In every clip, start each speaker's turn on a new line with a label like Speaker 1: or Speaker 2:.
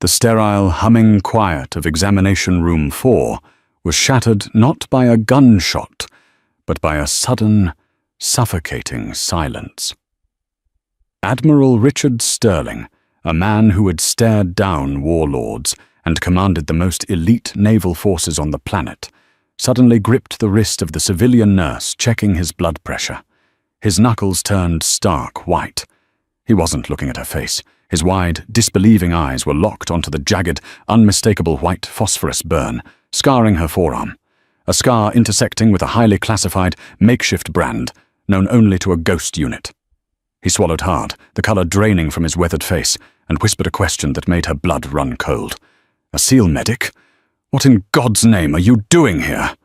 Speaker 1: The sterile, humming quiet of examination room 4 was shattered not by a gunshot, but by a sudden, suffocating silence. Admiral Richard Sterling, a man who had stared down warlords and commanded the most elite naval forces on the planet, suddenly gripped the wrist of the civilian nurse checking his blood pressure. His knuckles turned stark white. He wasn't looking at her face. His wide, disbelieving eyes were locked onto the jagged, unmistakable white phosphorus burn, scarring her forearm. A scar intersecting with a highly classified, makeshift brand, known only to a ghost unit. He swallowed hard, the color draining from his weathered face, and whispered a question that made her blood run cold. "A SEAL medic? What in God's name are you doing here?"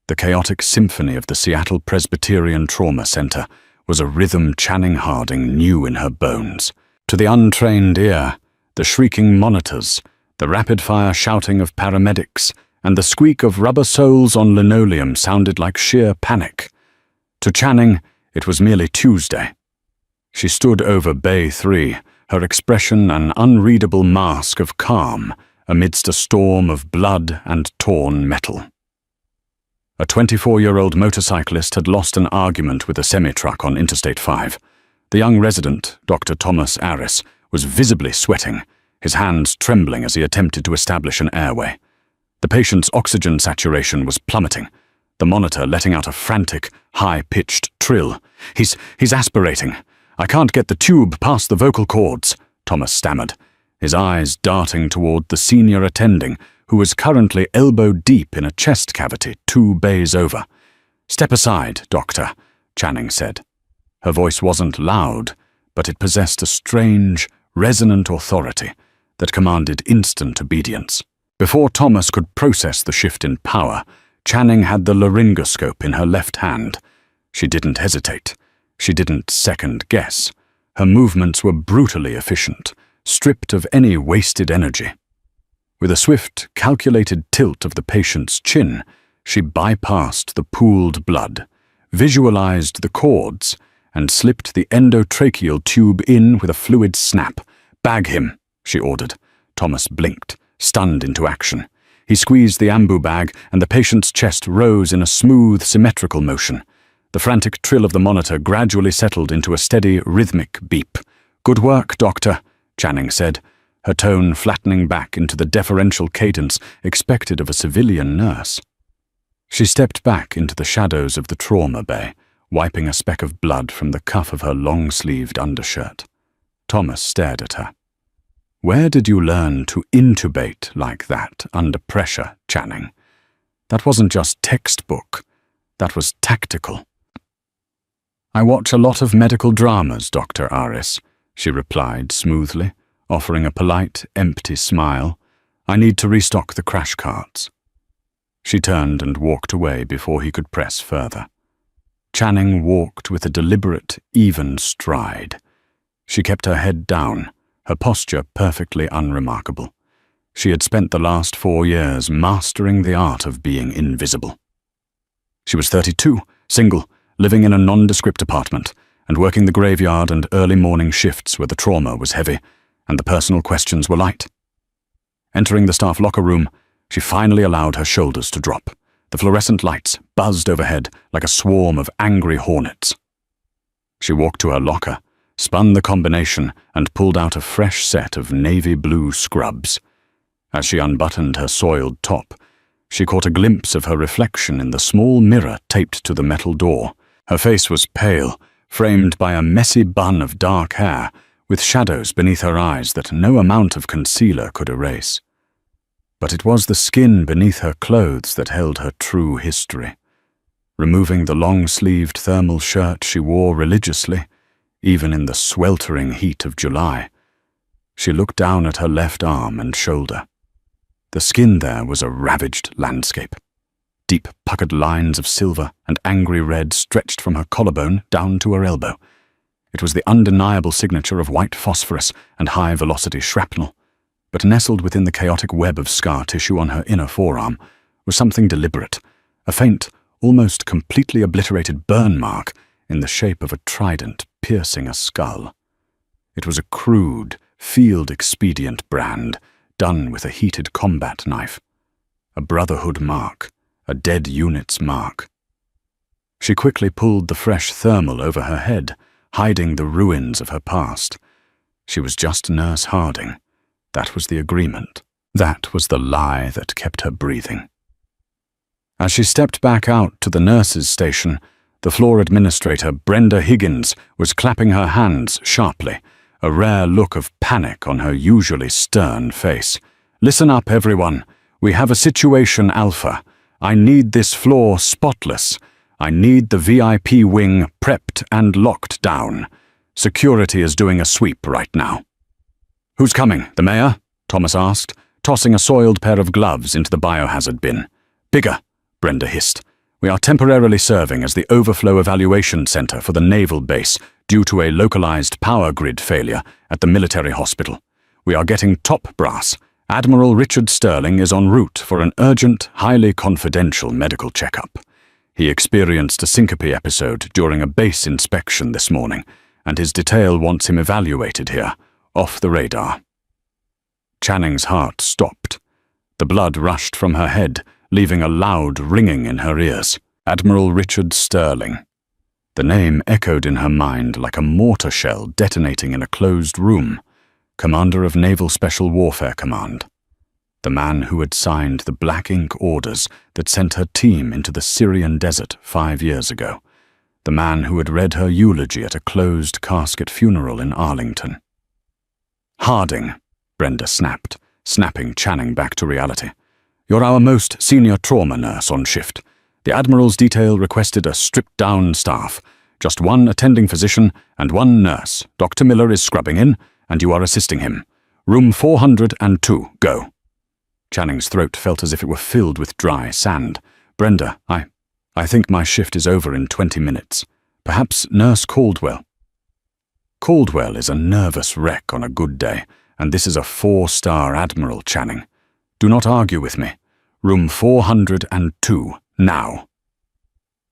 Speaker 1: The chaotic symphony of the Seattle Presbyterian Trauma Center was a rhythm Channing Harding knew in her bones. To the untrained ear, the shrieking monitors, the rapid-fire shouting of paramedics, and the squeak of rubber soles on linoleum sounded like sheer panic. To Channing, it was merely Tuesday. She stood over Bay 3, her expression an unreadable mask of calm amidst a storm of blood and torn metal. A 24-year-old motorcyclist had lost an argument with a semi-truck on Interstate 5. The young resident, Dr. Thomas Arris, was visibly sweating, his hands trembling as he attempted to establish an airway. The patient's oxygen saturation was plummeting, the monitor letting out a frantic, high-pitched trill. He's aspirating. I can't get the tube past the vocal cords," Thomas stammered, his eyes darting toward the senior attending, who was currently elbow-deep in a chest cavity 2 bays over. "Step aside, doctor," Channing said. Her voice wasn't loud, but it possessed a strange, resonant authority that commanded instant obedience. Before Thomas could process the shift in power, Channing had the laryngoscope in her left hand. She didn't hesitate. She didn't second-guess. Her movements were brutally efficient, stripped of any wasted energy. With a swift, calculated tilt of the patient's chin, she bypassed the pooled blood, visualized the cords, and slipped the endotracheal tube in with a fluid snap. "Bag him," she ordered. Thomas blinked, stunned into action. He squeezed the ambu bag, and the patient's chest rose in a smooth, symmetrical motion. The frantic trill of the monitor gradually settled into a steady, rhythmic beep. "Good work, doctor," Channing said, her tone flattening back into the deferential cadence expected of a civilian nurse. She stepped back into the shadows of the trauma bay, wiping a speck of blood from the cuff of her long-sleeved undershirt. Thomas stared at her. "Where did you learn to intubate like that under pressure, Channing? That wasn't just textbook. That was tactical." "I watch a lot of medical dramas, Dr. Arris," she replied smoothly, offering a polite, empty smile. "I need to restock the crash carts." She turned and walked away before he could press further. Channing walked with a deliberate, even stride. She kept her head down, her posture perfectly unremarkable. She had spent the last 4 years mastering the art of being invisible. She was 32, single, living in a nondescript apartment, and working the graveyard and early morning shifts where the trauma was heavy, and the personal questions were light. Entering the staff locker room, she finally allowed her shoulders to drop. The fluorescent lights buzzed overhead like a swarm of angry hornets. She walked to her locker, spun the combination, and pulled out a fresh set of navy blue scrubs. As she unbuttoned her soiled top, she caught a glimpse of her reflection in the small mirror taped to the metal door. Her face was pale, framed by a messy bun of dark hair, with shadows beneath her eyes that no amount of concealer could erase. But it was the skin beneath her clothes that held her true history. Removing the long-sleeved thermal shirt she wore religiously, even in the sweltering heat of July, she looked down at her left arm and shoulder. The skin there was a ravaged landscape. Deep puckered lines of silver and angry red stretched from her collarbone down to her elbow. It was the undeniable signature of white phosphorus and high-velocity shrapnel, but nestled within the chaotic web of scar tissue on her inner forearm was something deliberate, a faint, almost completely obliterated burn mark in the shape of a trident piercing a skull. It was a crude, field-expedient brand, done with a heated combat knife. A Brotherhood mark, a dead unit's mark. She quickly pulled the fresh thermal over her head, hiding the ruins of her past. She was just Nurse Harding. That was the agreement. That was the lie that kept her breathing. As she stepped back out to the nurses' station, the floor administrator, Brenda Higgins, was clapping her hands sharply, a rare look of panic on her usually stern face. "Listen up, everyone. We have a situation, Alpha. I need this floor spotless. I need the VIP wing prepped and locked down. Security is doing a sweep right now." "Who's coming, the mayor?" Thomas asked, tossing a soiled pair of gloves into the biohazard bin. "Bigger," Brenda hissed. "We are temporarily serving as the overflow evaluation center for the naval base due to a localized power grid failure at the military hospital. We are getting top brass. Admiral Richard Sterling is en route for an urgent, highly confidential medical checkup. He experienced a syncope episode during a base inspection this morning, and his detail wants him evaluated here, off the radar." Channing's heart stopped. The blood rushed from her head, leaving a loud ringing in her ears. Admiral Richard Sterling. The name echoed in her mind like a mortar shell detonating in a closed room. Commander of Naval Special Warfare Command. The man who had signed the black ink orders that sent her team into the Syrian desert 5 years ago. The man who had read her eulogy at a closed casket funeral in Arlington. "Harding," Brenda snapped, snapping Channing back to reality. "You're our most senior trauma nurse on shift. The Admiral's detail requested a stripped-down staff. Just one attending physician and one nurse. Dr. Miller is scrubbing in, and you are assisting him. Room 402, go." Channing's throat felt as if it were filled with dry sand. "Brenda, I think my shift is over in 20 minutes. Perhaps Nurse Caldwell." Caldwell is a nervous wreck on a good day, and this is a 4-star Admiral, Channing. Do not argue with me. Room 402, now.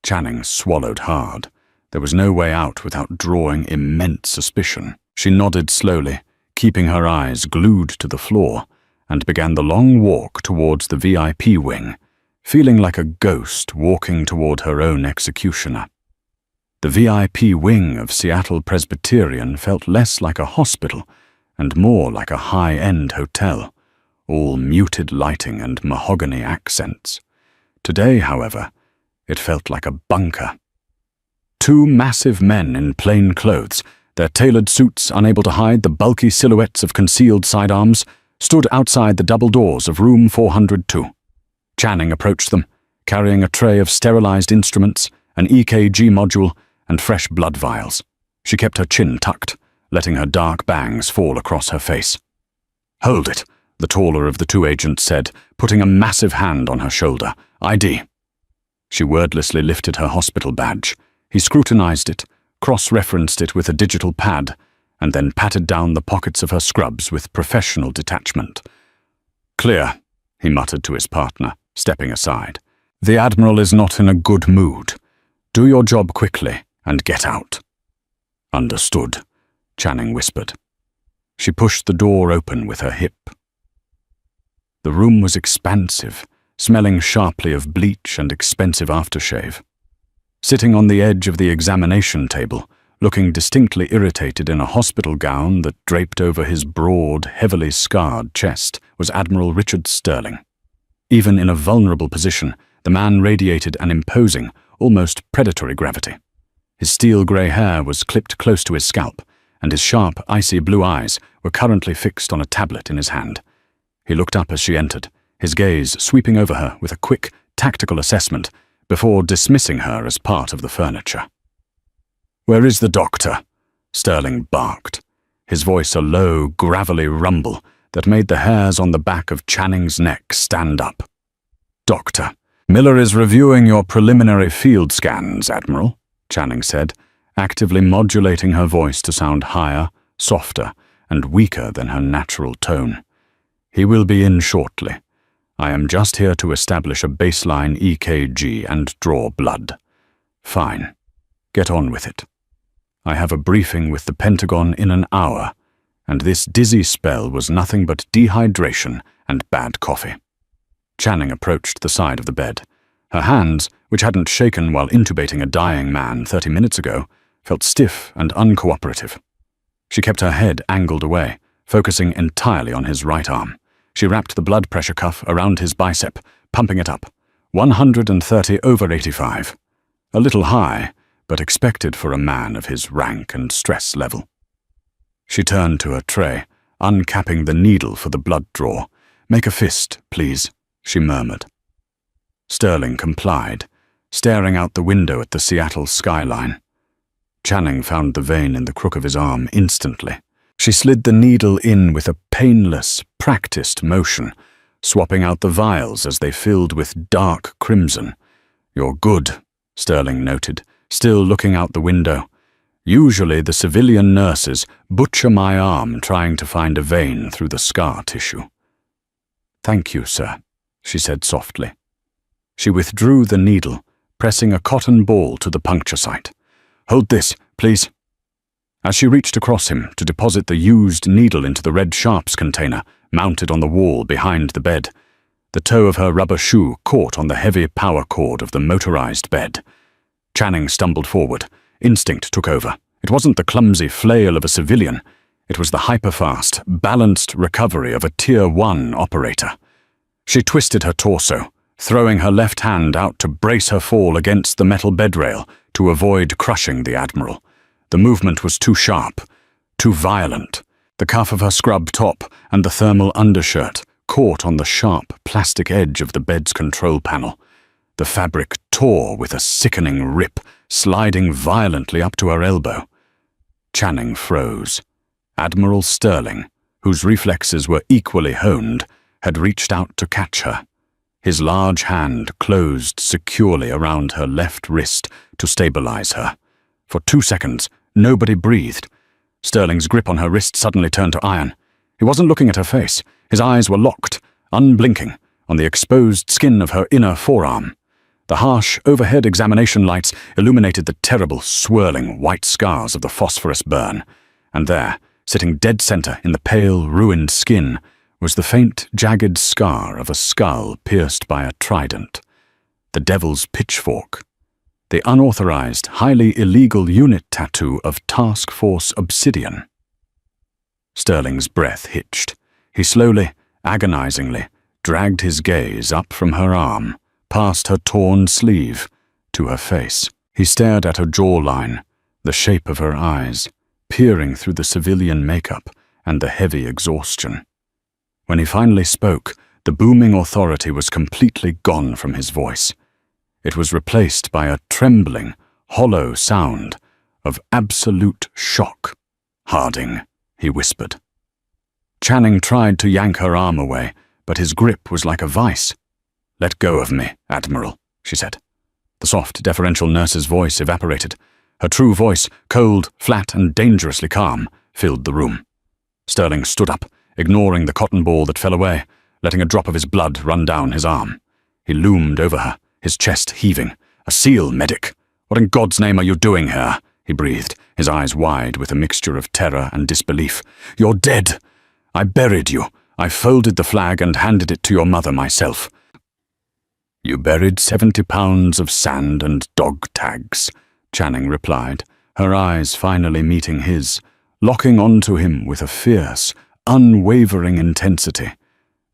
Speaker 1: Channing swallowed hard. There was no way out without drawing immense suspicion. She nodded slowly, keeping her eyes glued to the floor, and began the long walk towards the VIP wing, feeling like a ghost walking toward her own executioner. The VIP wing of Seattle Presbyterian felt less like a hospital and more like a high-end hotel, all muted lighting and mahogany accents. Today, however, it felt like a bunker. 2 massive men in plain clothes, their tailored suits unable to hide the bulky silhouettes of concealed sidearms, stood outside the double doors of room 402. Channing approached them, carrying a tray of sterilized instruments, an EKG module, and fresh blood vials. She kept her chin tucked, letting her dark bangs fall across her face. "Hold it," the taller of the 2 agents said, putting a massive hand on her shoulder. "ID." She wordlessly lifted her hospital badge. He scrutinized it, cross-referenced it with a digital pad, and then patted down the pockets of her scrubs with professional detachment. "Clear," he muttered to his partner, stepping aside. "The Admiral is not in a good mood. Do your job quickly and get out." "Understood," Channing whispered. She pushed the door open with her hip. The room was expansive, smelling sharply of bleach and expensive aftershave. Sitting on the edge of the examination table, looking distinctly irritated in a hospital gown that draped over his broad, heavily scarred chest, was Admiral Richard Sterling. Even in a vulnerable position, the man radiated an imposing, almost predatory gravity. His steel-grey hair was clipped close to his scalp, and his sharp, icy blue eyes were currently fixed on a tablet in his hand. He looked up as she entered, his gaze sweeping over her with a quick, tactical assessment before dismissing her as part of the furniture. "Where is the doctor?" Sterling barked, his voice a low, gravelly rumble that made the hairs on the back of Channing's neck stand up. "Doctor, Miller is reviewing your preliminary field scans, Admiral," Channing said, actively modulating her voice to sound higher, softer, and weaker than her natural tone. "He will be in shortly. I am just here to establish a baseline EKG and draw blood." "Fine. Get on with it. I have a briefing with the Pentagon in an hour. and this dizzy spell was nothing but dehydration and bad coffee. Channing approached the side of the bed. Her hands, which hadn't shaken while intubating a dying man 30 minutes ago, felt stiff and uncooperative. She kept her head angled away, focusing entirely on his right arm. She wrapped the blood pressure cuff around his bicep, pumping it up. 130/85. A little high, but expected for a man of his rank and stress level. She turned to her tray, uncapping the needle for the blood draw. "Make a fist, please," she murmured. Sterling complied, staring out the window at the Seattle skyline. Channing found the vein in the crook of his arm instantly. She slid the needle in with a painless, practiced motion, swapping out the vials as they filled with dark crimson. "You're good," Sterling noted, still looking out the window. "Usually the civilian nurses butcher my arm trying to find a vein through the scar tissue." "Thank you, sir," she said softly. She withdrew the needle, pressing a cotton ball to the puncture site. "Hold this, please." As she reached across him to deposit the used needle into the red sharps container mounted on the wall behind the bed, the toe of her rubber shoe caught on the heavy power cord of the motorized bed. Channing stumbled forward. Instinct took over. It wasn't the clumsy flail of a civilian. It was the hyper-fast, balanced recovery of a Tier 1 operator. She twisted her torso, throwing her left hand out to brace her fall against the metal bedrail to avoid crushing the Admiral. The movement was too sharp, too violent. The cuff of her scrub top and the thermal undershirt caught on the sharp plastic edge of the bed's control panel. The fabric tore with a sickening rip, sliding violently up to her elbow. Channing froze. Admiral Sterling, whose reflexes were equally honed, had reached out to catch her. His large hand closed securely around her left wrist to stabilize her. For 2 seconds, nobody breathed. Sterling's grip on her wrist suddenly turned to iron. He wasn't looking at her face. His eyes were locked, unblinking, on the exposed skin of her inner forearm. The harsh overhead examination lights illuminated the terrible, swirling white scars of the phosphorus burn. And there, sitting dead center in the pale, ruined skin, was the faint, jagged scar of a skull pierced by a trident. The Devil's Pitchfork. The unauthorized, highly illegal unit tattoo of Task Force Obsidian. Sterling's breath hitched. He slowly, agonizingly, dragged his gaze up from her arm, past her torn sleeve, to her face. He stared at her jawline, the shape of her eyes, peering through the civilian makeup and the heavy exhaustion. When he finally spoke, the booming authority was completely gone from his voice. It was replaced by a trembling, hollow sound of absolute shock. "Harding," he whispered. Channing tried to yank her arm away, but his grip was like a vice. "Let go of me, Admiral," she said. The soft, deferential nurse's voice evaporated. Her true voice, cold, flat, and dangerously calm, filled the room. Sterling stood up, ignoring the cotton ball that fell away, letting a drop of his blood run down his arm. He loomed over her, his chest heaving. "A SEAL medic! What in God's name are you doing here?" he breathed, his eyes wide with a mixture of terror and disbelief. "You're dead! I buried you. I folded the flag and handed it to your mother myself." "You buried 70 pounds of sand and dog tags," Channing replied, her eyes finally meeting his, locking onto him with a fierce, unwavering intensity.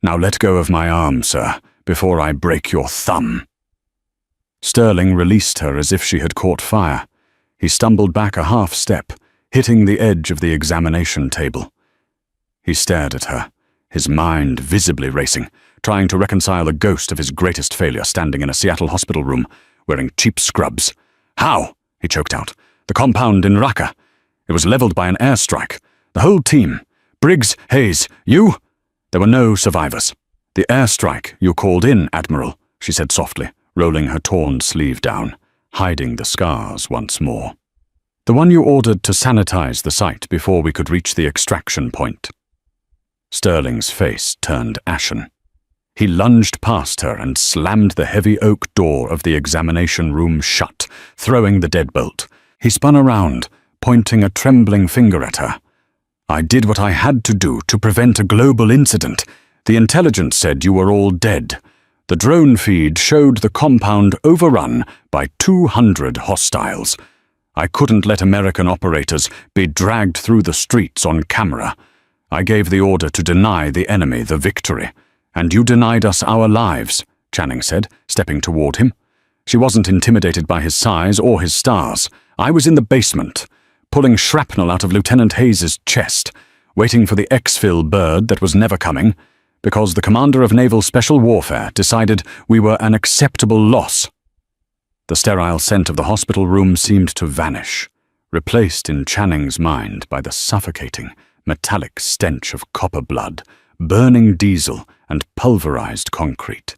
Speaker 1: "Now let go of my arm, sir, before I break your thumb." Sterling released her as if she had caught fire. He stumbled back a half step, hitting the edge of the examination table. He stared at her, his mind visibly racing, trying to reconcile the ghost of his greatest failure standing in a Seattle hospital room, wearing cheap scrubs. "How?" he choked out. "The compound in Raqqa. It was leveled by an airstrike. The whole team. Briggs, Hayes, you?" "There were no survivors." "The airstrike you called in, Admiral," she said softly, rolling her torn sleeve down, hiding the scars once more. "The one you ordered to sanitize the site before we could reach the extraction point." Sterling's face turned ashen. He lunged past her and slammed the heavy oak door of the examination room shut, throwing the deadbolt. He spun around, pointing a trembling finger at her. I did what I had to do to prevent a global incident. The intelligence said you were all dead. The drone feed showed the compound overrun by 200 hostiles. I couldn't let American operators be dragged through the streets on camera. I gave the order to deny the enemy the victory. And you denied us our lives, Channing said, stepping toward him. She wasn't intimidated by his size or his stars. I was in the basement, pulling shrapnel out of Lieutenant Hayes's chest, waiting for the exfil bird that was never coming, because the commander of Naval Special Warfare decided we were an acceptable loss. The sterile scent of the hospital room seemed to vanish, replaced in Channing's mind by the suffocating, metallic stench of copper blood, burning diesel, and pulverized concrete.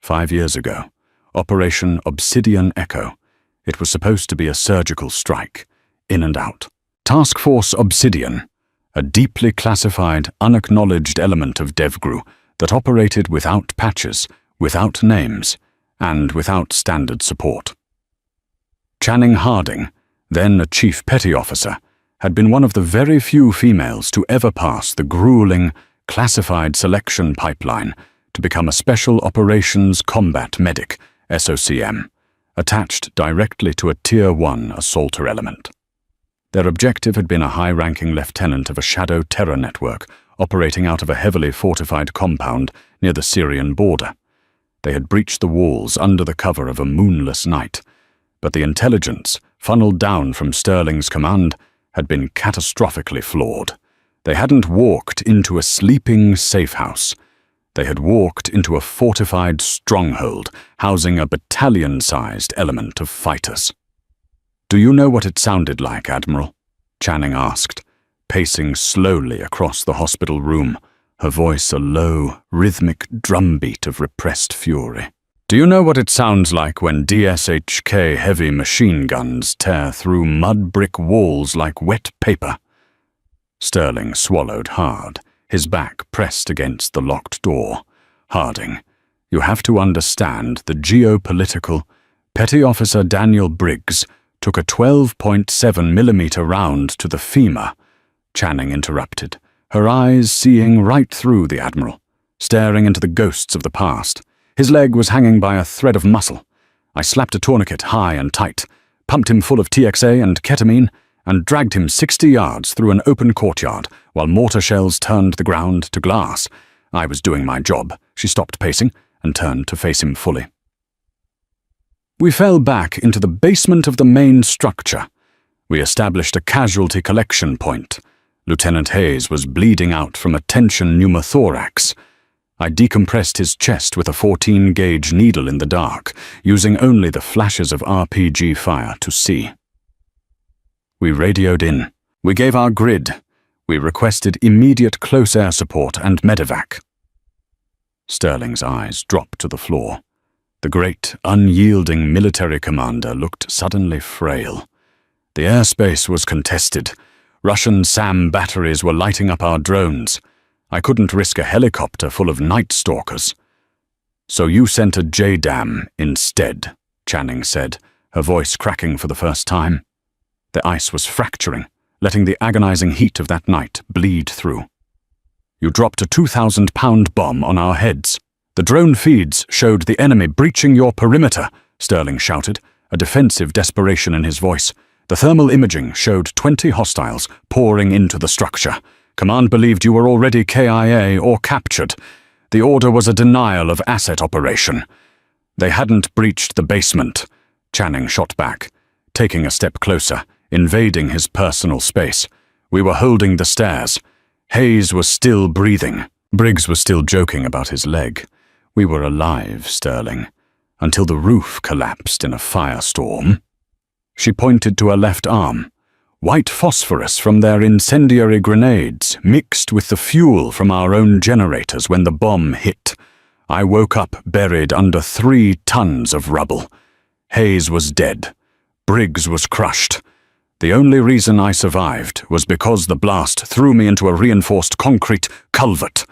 Speaker 1: 5 years ago, Operation Obsidian Echo. It was supposed to be a surgical strike, in and out. Task Force Obsidian, a deeply classified, unacknowledged element of DevGru that operated without patches, without names, and without standard support. Channing Harding, then a chief petty officer, had been one of the very few females to ever pass the grueling, classified selection pipeline to become a Special Operations Combat Medic, SOCM, attached directly to a Tier 1 assaulter element. Their objective had been a high-ranking lieutenant of a shadow terror network operating out of a heavily fortified compound near the Syrian border. They had breached the walls under the cover of a moonless night, but the intelligence, funneled down from Sterling's command, had been catastrophically flawed. They hadn't walked into a sleeping safe house. They had walked into a fortified stronghold housing a battalion-sized element of fighters. "Do you know what it sounded like, Admiral?" Channing asked, pacing slowly across the hospital room, her voice a low, rhythmic drumbeat of repressed fury. "Do you know what it sounds like when DSHK heavy machine guns tear through mud brick walls like wet paper?" Sterling swallowed hard, his back pressed against the locked door. "Harding, you have to understand the geopolitical..." Petty Officer Daniel Briggs took a 12.7mm round to the femur, Channing interrupted, her eyes seeing right through the Admiral, staring into the ghosts of the past. His leg was hanging by a thread of muscle. I slapped a tourniquet high and tight, pumped him full of TXA and ketamine, and dragged him 60 yards through an open courtyard while mortar shells turned the ground to glass. I was doing my job. She stopped pacing and turned to face him fully. We fell back into the basement of the main structure. We established a casualty collection point. Lieutenant Hayes was bleeding out from a tension pneumothorax. I decompressed his chest with a 14-gauge needle in the dark, using only the flashes of RPG fire to see. We radioed in. We gave our grid. We requested immediate close air support and medevac. Sterling's eyes dropped to the floor. The great, unyielding military commander looked suddenly frail. The airspace was contested. Russian SAM batteries were lighting up our drones. I couldn't risk a helicopter full of night stalkers. "So you sent a JDAM instead," Channing said, her voice cracking for the first time. The ice was fracturing, letting the agonizing heat of that night bleed through. "You dropped a 2,000-pound bomb on our heads. The drone feeds showed the enemy breaching your perimeter," Sterling shouted, a defensive desperation in his voice. "The thermal imaging showed 20 hostiles pouring into the structure. Command believed you were already KIA or captured. The order was a denial of asset operation." "They hadn't breached the basement," Channing shot back, taking a step closer, invading his personal space. "We were holding the stairs. Hayes was still breathing. Briggs was still joking about his leg. We were alive, Sterling, until the roof collapsed in a firestorm." She pointed to her left arm. "White phosphorus from their incendiary grenades mixed with the fuel from our own generators when the bomb hit. I woke up buried under 3 tons of rubble. Hayes was dead. Briggs was crushed. The only reason I survived was because the blast threw me into a reinforced concrete culvert."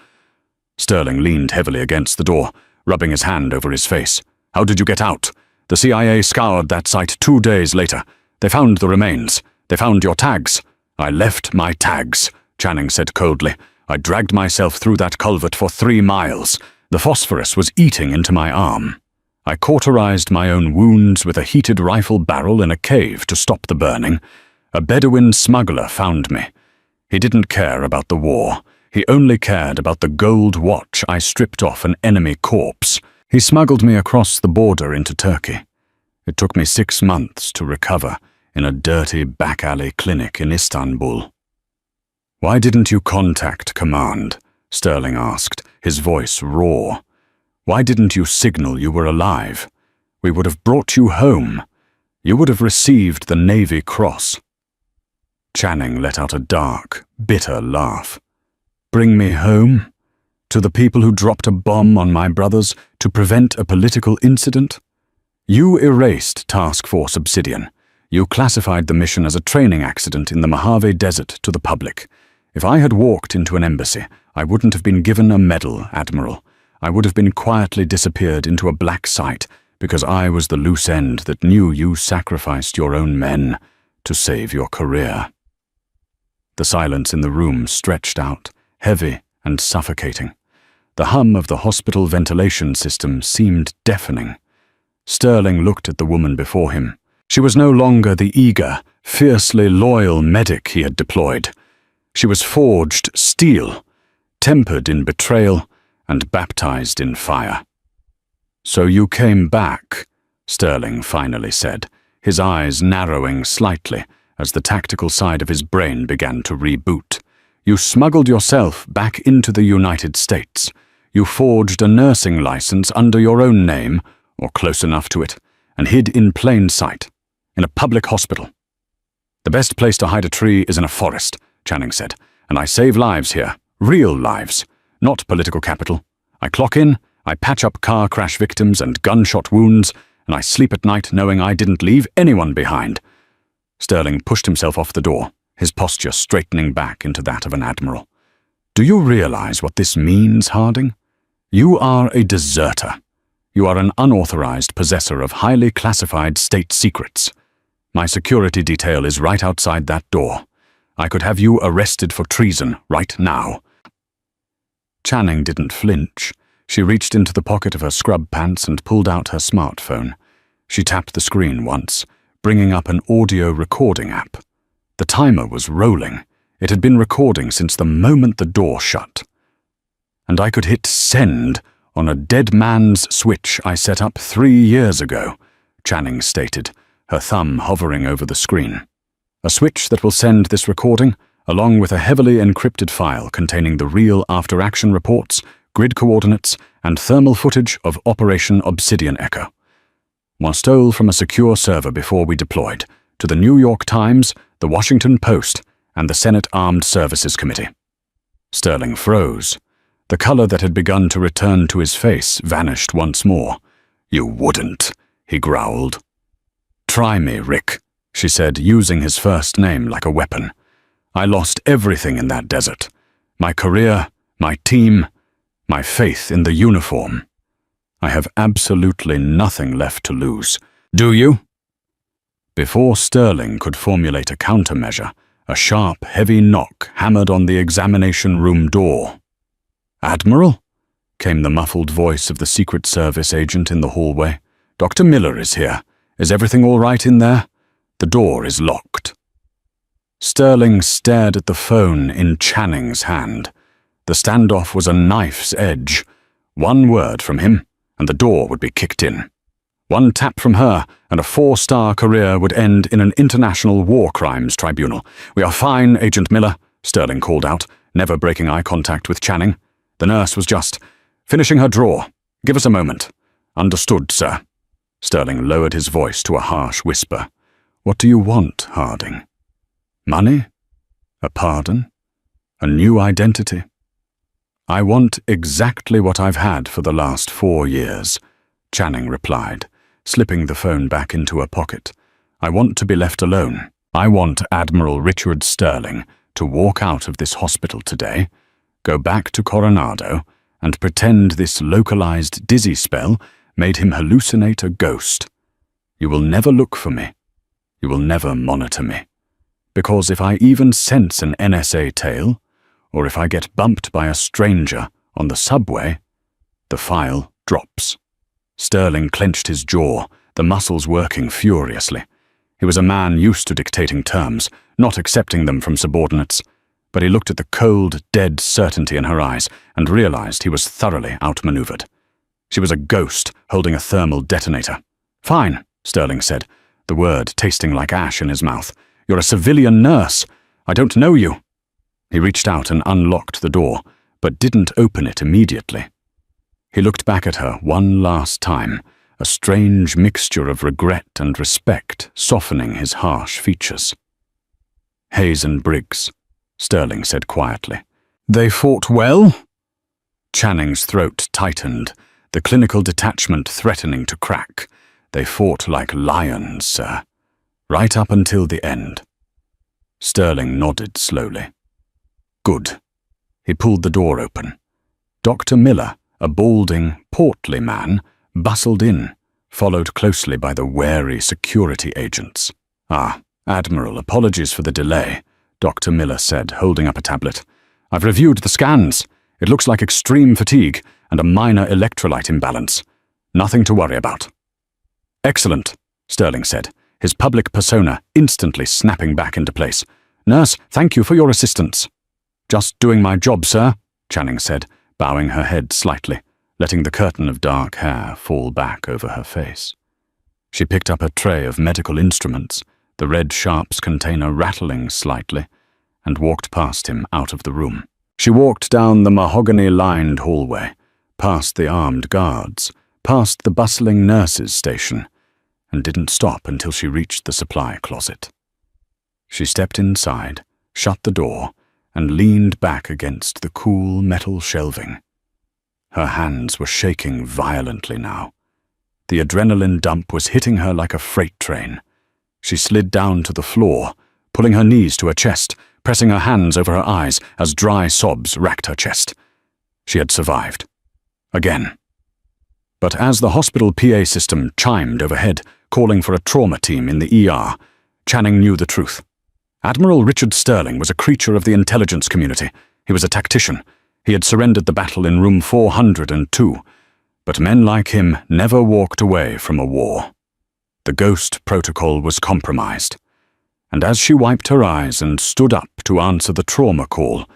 Speaker 1: Sterling leaned heavily against the door, rubbing his hand over his face. "How did you get out?" "The CIA scoured that site 2 days later. They found the remains. They found your tags." "I left my tags," Channing said coldly. I dragged myself through that culvert for 3 miles. The phosphorus was eating into my arm. I cauterized my own wounds with a heated rifle barrel in a cave to stop the burning. A Bedouin smuggler found me. He didn't care about the war. He only cared about the gold watch I stripped off an enemy corpse. He smuggled me across the border into Turkey. It took me 6 months to recover in a dirty back-alley clinic in Istanbul. Why didn't you contact command? Sterling asked, his voice raw. Why didn't you signal you were alive? We would have brought you home. You would have received the Navy Cross. Channing let out a dark, bitter laugh. Bring me home? To the people who dropped a bomb on my brothers to prevent a political incident? You erased Task Force Obsidian. You classified the mission as a training accident in the Mojave Desert to the public. If I had walked into an embassy, I wouldn't have been given a medal, Admiral. I would have been quietly disappeared into a black site because I was the loose end that knew you sacrificed your own men to save your career. The silence in the room stretched out, heavy and suffocating. The hum of the hospital ventilation system seemed deafening. Sterling looked at the woman before him. She was no longer the eager, fiercely loyal medic he had deployed. She was forged steel, tempered in betrayal, and baptized in fire. So you came back, Sterling finally said, his eyes narrowing slightly as the tactical side of his brain began to reboot. You smuggled yourself back into the United States. You forged a nursing license under your own name, or close enough to it, and hid in plain sight, in a public hospital. The best place to hide a tree is in a forest, Channing said, and I save lives here, real lives, not political capital. I clock in, I patch up car crash victims and gunshot wounds, and I sleep at night knowing I didn't leave anyone behind. Sterling pushed himself off the door, his posture straightening back into that of an admiral. Do you realize what this means, Harding? You are a deserter. You are an unauthorized possessor of highly classified state secrets. My security detail is right outside that door. I could have you arrested for treason right now. Channing didn't flinch. She reached into the pocket of her scrub pants and pulled out her smartphone. She tapped the screen once, bringing up an audio recording app. The timer was rolling. It had been recording since the moment the door shut. And I could hit send on a dead man's switch I set up 3 years ago, Channing stated, her thumb hovering over the screen. A switch that will send this recording, along with a heavily encrypted file containing the real after-action reports, grid coordinates, and thermal footage of Operation Obsidian Echo. One stole from a secure server before we deployed, to the New York Times, the Washington Post, and the Senate Armed Services Committee. Sterling froze. The color that had begun to return to his face vanished once more. You wouldn't, he growled. Try me, Rick, she said, using his first name like a weapon. I lost everything in that desert. My career, my team, my faith in the uniform. I have absolutely nothing left to lose. Do you? Before Sterling could formulate a countermeasure, a sharp, heavy knock hammered on the examination room door. Admiral? Came the muffled voice of the Secret Service agent in the hallway. Dr. Miller is here. Is everything all right in there? The door is locked. Sterling stared at the phone in Channing's hand. The standoff was a knife's edge. One word from him, and the door would be kicked in. One tap from her, and a 4-star career would end in an international war crimes tribunal. We are fine, Agent Miller, Sterling called out, never breaking eye contact with Channing. The nurse was just finishing her drawer. Give us a moment. Understood, sir. Sterling lowered his voice to a harsh whisper. What do you want, Harding? Money? A pardon? A new identity? I want exactly what I've had for the last 4 years, Channing replied, slipping the phone back into her pocket. I want to be left alone. I want Admiral Richard Sterling to walk out of this hospital today, go back to Coronado, and pretend this localized dizzy spell made him hallucinate a ghost. You will never look for me. You will never monitor me. Because if I even sense an NSA tail, or if I get bumped by a stranger on the subway, the file drops. Sterling clenched his jaw, the muscles working furiously. He was a man used to dictating terms, not accepting them from subordinates, but he looked at the cold, dead certainty in her eyes and realized he was thoroughly outmaneuvered. She was a ghost holding a thermal detonator. "Fine," Sterling said, the word tasting like ash in his mouth. "You're a civilian nurse. I don't know you." He reached out and unlocked the door, but didn't open it immediately. He looked back at her one last time, a strange mixture of regret and respect softening his harsh features. "Hayes and Briggs," Sterling said quietly. "They fought well?" Channing's throat tightened, the clinical detachment threatening to crack. "They fought like lions, sir. Right up until the end." Sterling nodded slowly. "Good." He pulled the door open. Dr. Miller, a balding, portly man, bustled in, followed closely by the wary security agents. "Ah, Admiral, apologies for the delay," Dr. Miller said, holding up a tablet. "I've reviewed the scans. It looks like extreme fatigue and a minor electrolyte imbalance. Nothing to worry about." "Excellent," Sterling said, his public persona instantly snapping back into place. "Nurse, thank you for your assistance." "Just doing my job, sir," Channing said, bowing her head slightly, letting the curtain of dark hair fall back over her face. She picked up a tray of medical instruments, the red sharps container rattling slightly, and walked past him out of the room. She walked down the mahogany-lined hallway, past the armed guards, past the bustling nurses' station, and didn't stop until she reached the supply closet. She stepped inside, shut the door, and leaned back against the cool metal shelving. Her hands were shaking violently now. The adrenaline dump was hitting her like a freight train. She slid down to the floor, pulling her knees to her chest, pressing her hands over her eyes as dry sobs racked her chest. She had survived. Again. But as the hospital PA system chimed overhead, calling for a trauma team in the ER, Channing knew the truth. Admiral Richard Sterling was a creature of the intelligence community. He was a tactician. He had surrendered the battle in room 402, but men like him never walked away from a war. The Ghost Protocol was compromised, and as she wiped her eyes and stood up to answer the trauma call,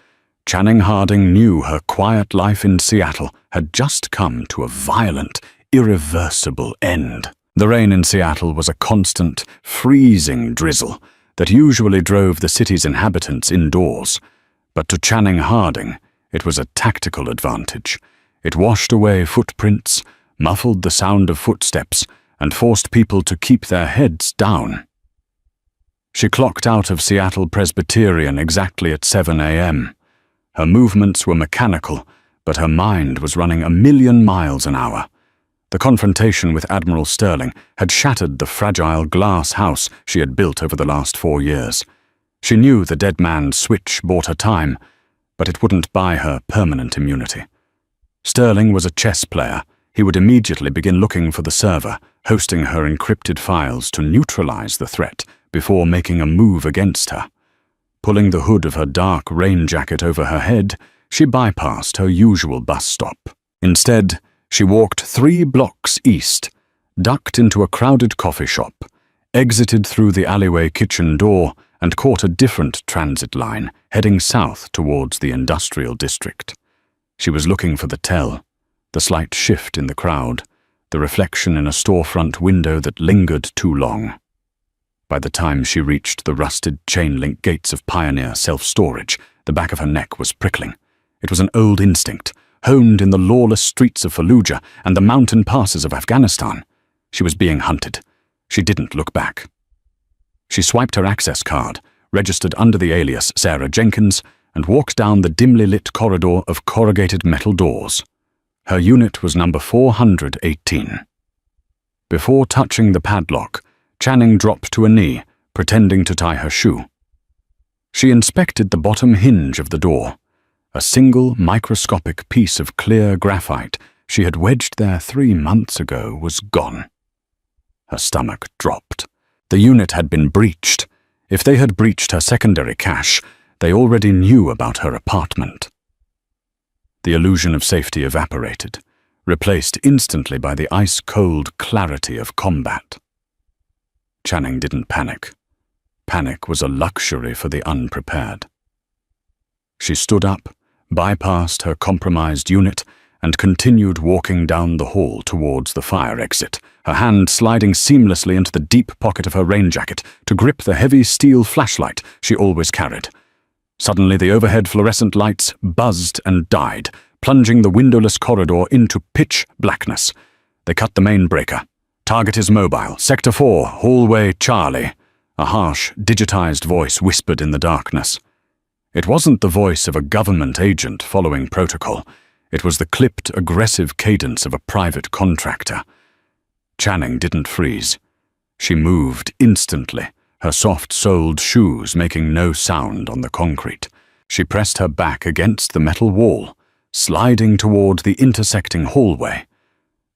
Speaker 1: Channing Harding knew her quiet life in Seattle had just come to a violent, irreversible end. The rain in Seattle was a constant, freezing drizzle that usually drove the city's inhabitants indoors, but to Channing Harding, it was a tactical advantage. It washed away footprints, muffled the sound of footsteps, and forced people to keep their heads down. She clocked out of Seattle Presbyterian exactly at 7 a.m. Her movements were mechanical, but her mind was running 1,000,000 miles an hour. The confrontation with Admiral Sterling had shattered the fragile glass house she had built over the last 4 years. She knew the dead man's switch bought her time, but it wouldn't buy her permanent immunity. Sterling was a chess player. He would immediately begin looking for the server, hosting her encrypted files to neutralize the threat before making a move against her. Pulling the hood of her dark rain jacket over her head, she bypassed her usual bus stop. Instead, she walked 3 blocks east, ducked into a crowded coffee shop, exited through the alleyway kitchen door, and caught a different transit line, heading south towards the industrial district. She was looking for the tell, the slight shift in the crowd, the reflection in a storefront window that lingered too long. By the time she reached the rusted chain-link gates of Pioneer Self-Storage, the back of her neck was prickling. It was an old instinct, honed in the lawless streets of Fallujah and the mountain passes of Afghanistan. She was being hunted. She didn't look back. She swiped her access card, registered under the alias Sarah Jenkins, and walked down the dimly lit corridor of corrugated metal doors. Her unit was number 418. Before touching the padlock, Channing dropped to a knee, pretending to tie her shoe. She inspected the bottom hinge of the door. A single microscopic piece of clear graphite she had wedged there 3 months ago was gone. Her stomach dropped. The unit had been breached. If they had breached her secondary cache, They already knew about her apartment. The illusion of safety evaporated, replaced instantly by the ice-cold clarity of combat. Channing didn't panic. Panic was a luxury for the unprepared. She stood up, bypassed her compromised unit, and continued walking down the hall towards the fire exit, her hand sliding seamlessly into the deep pocket of her rain jacket to grip the heavy steel flashlight she always carried. Suddenly, the overhead fluorescent lights buzzed and died, plunging the windowless corridor into pitch blackness. They cut the main breaker. "Target is mobile. Sector 4, hallway Charlie," a harsh, digitized voice whispered in the darkness. It wasn't the voice of a government agent following protocol. It was the clipped, aggressive cadence of a private contractor. Channing didn't freeze. She moved instantly, her soft-soled shoes making no sound on the concrete. She pressed her back against the metal wall, sliding toward the intersecting hallway.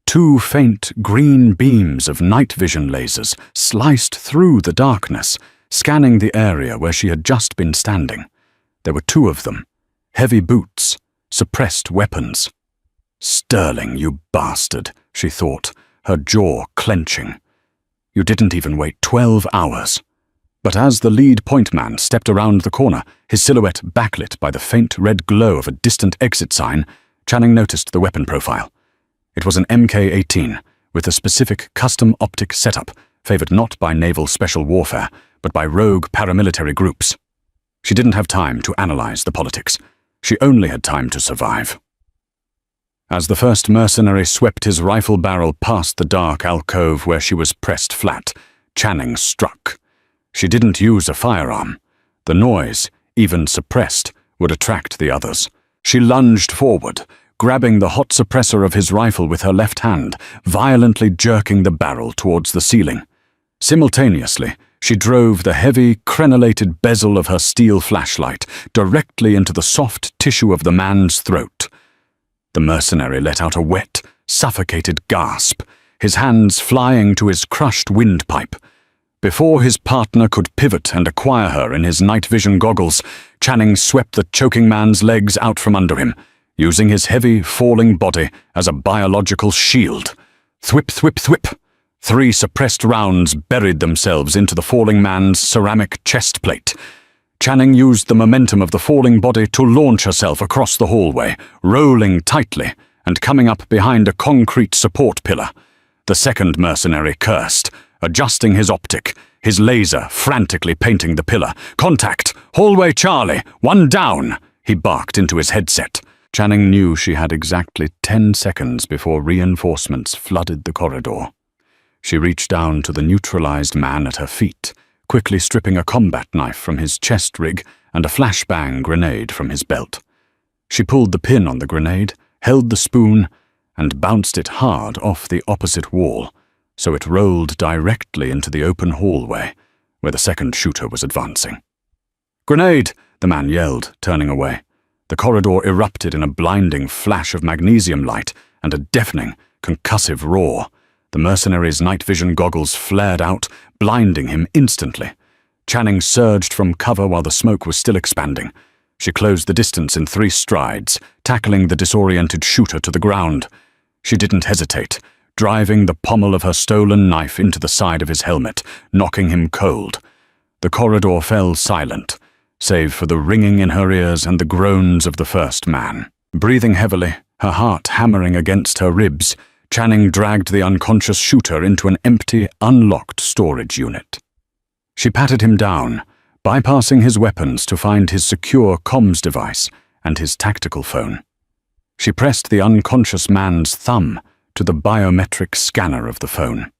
Speaker 1: Two faint green beams of night vision lasers sliced through the darkness, scanning the area where she had just been standing. There were two of them, heavy boots, suppressed weapons. "Sterling, you bastard," she thought, her jaw clenching. "You didn't even wait 12 hours. But as the lead point man stepped around the corner, his silhouette backlit by the faint red glow of a distant exit sign, Channing noticed the weapon profile. It was an MK-18, with a specific custom optic setup, favored not by naval special warfare, but by rogue paramilitary groups. She didn't have time to analyze the politics. She only had time to survive. As the first mercenary swept his rifle barrel past the dark alcove where she was pressed flat, Channing struck. She didn't use a firearm. The noise, even suppressed, would attract the others. She lunged forward, grabbing the hot suppressor of his rifle with her left hand, violently jerking the barrel towards the ceiling. Simultaneously, she drove the heavy, crenellated bezel of her steel flashlight directly into the soft tissue of the man's throat. The mercenary let out a wet, suffocated gasp, his hands flying to his crushed windpipe. Before his partner could pivot and acquire her in his night vision goggles, Channing swept the choking man's legs out from under him, using his heavy, falling body as a biological shield. Thwip, thwip, thwip. 3 suppressed rounds buried themselves into the falling man's ceramic chest plate. Channing used the momentum of the falling body to launch herself across the hallway, rolling tightly and coming up behind a concrete support pillar. The second mercenary cursed, adjusting his optic, his laser frantically painting the pillar. "Contact! Hallway Charlie! 1 down!" he barked into his headset. Channing knew she had exactly 10 seconds before reinforcements flooded the corridor. She reached down to the neutralized man at her feet, quickly stripping a combat knife from his chest rig and a flashbang grenade from his belt. She pulled the pin on the grenade, held the spoon, and bounced it hard off the opposite wall, so it rolled directly into the open hallway, where the second shooter was advancing. "Grenade!" the man yelled, turning away. The corridor erupted in a blinding flash of magnesium light and a deafening, concussive roar. The mercenary's night vision goggles flared out, blinding him instantly. Channing surged from cover while the smoke was still expanding. She closed the distance in 3 strides, tackling the disoriented shooter to the ground. She didn't hesitate, driving the pommel of her stolen knife into the side of his helmet, knocking him cold. The corridor fell silent, save for the ringing in her ears and the groans of the first man. Breathing heavily, her heart hammering against her ribs, Channing dragged the unconscious shooter into an empty, unlocked storage unit. She patted him down, bypassing his weapons to find his secure comms device and his tactical phone. She pressed the unconscious man's thumb to the biometric scanner of the phone.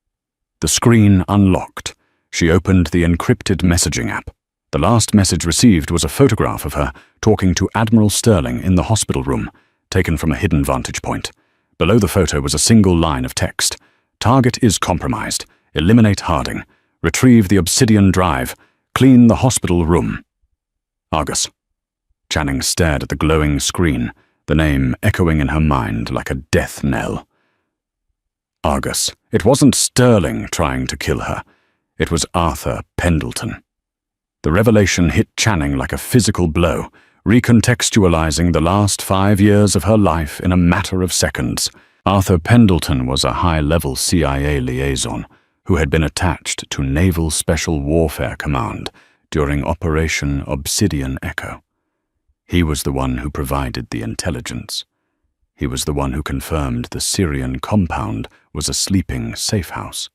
Speaker 1: The screen unlocked. She opened the encrypted messaging app. The last message received was a photograph of her talking to Admiral Sterling in the hospital room, taken from a hidden vantage point. Below the photo was a single line of text. "Target is compromised. Eliminate Harding. Retrieve the obsidian drive. Clean the hospital room. Argus." Channing stared at the glowing screen, the name echoing in her mind like a death knell. Argus. It wasn't Sterling trying to kill her. It was Arthur Pendleton. The revelation hit Channing like a physical blow, recontextualizing the last 5 years of her life in a matter of seconds. Arthur Pendleton was a high-level CIA liaison who had been attached to Naval Special Warfare Command during Operation Obsidian Echo. He was the one who provided the intelligence. He was the one who confirmed the Syrian compound was a sleeping safe house.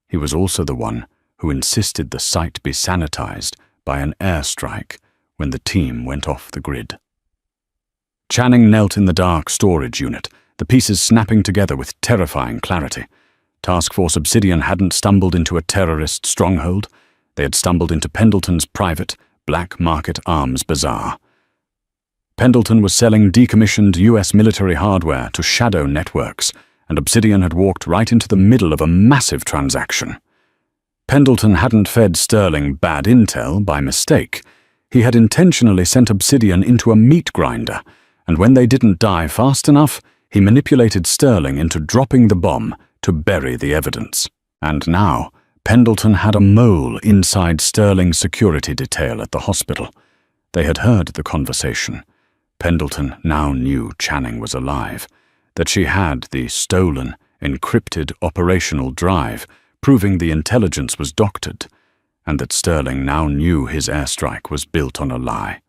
Speaker 1: He was also the one who insisted the site be sanitized by an airstrike when the team went off the grid. Channing knelt in the dark storage unit, the pieces snapping together with terrifying clarity. Task Force Obsidian hadn't stumbled into a terrorist stronghold. They had stumbled into Pendleton's private, black market arms bazaar. Pendleton was selling decommissioned US military hardware to shadow networks, and Obsidian had walked right into the middle of a massive transaction. Pendleton hadn't fed Sterling bad intel by mistake. He had intentionally sent Obsidian into a meat grinder, and when they didn't die fast enough, he manipulated Sterling into dropping the bomb to bury the evidence. And now, Pendleton had a mole inside Sterling's security detail at the hospital. They had heard the conversation. Pendleton now knew Channing was alive, that she had the stolen, encrypted operational drive, proving the intelligence was doctored, and that Sterling now knew his airstrike was built on a lie.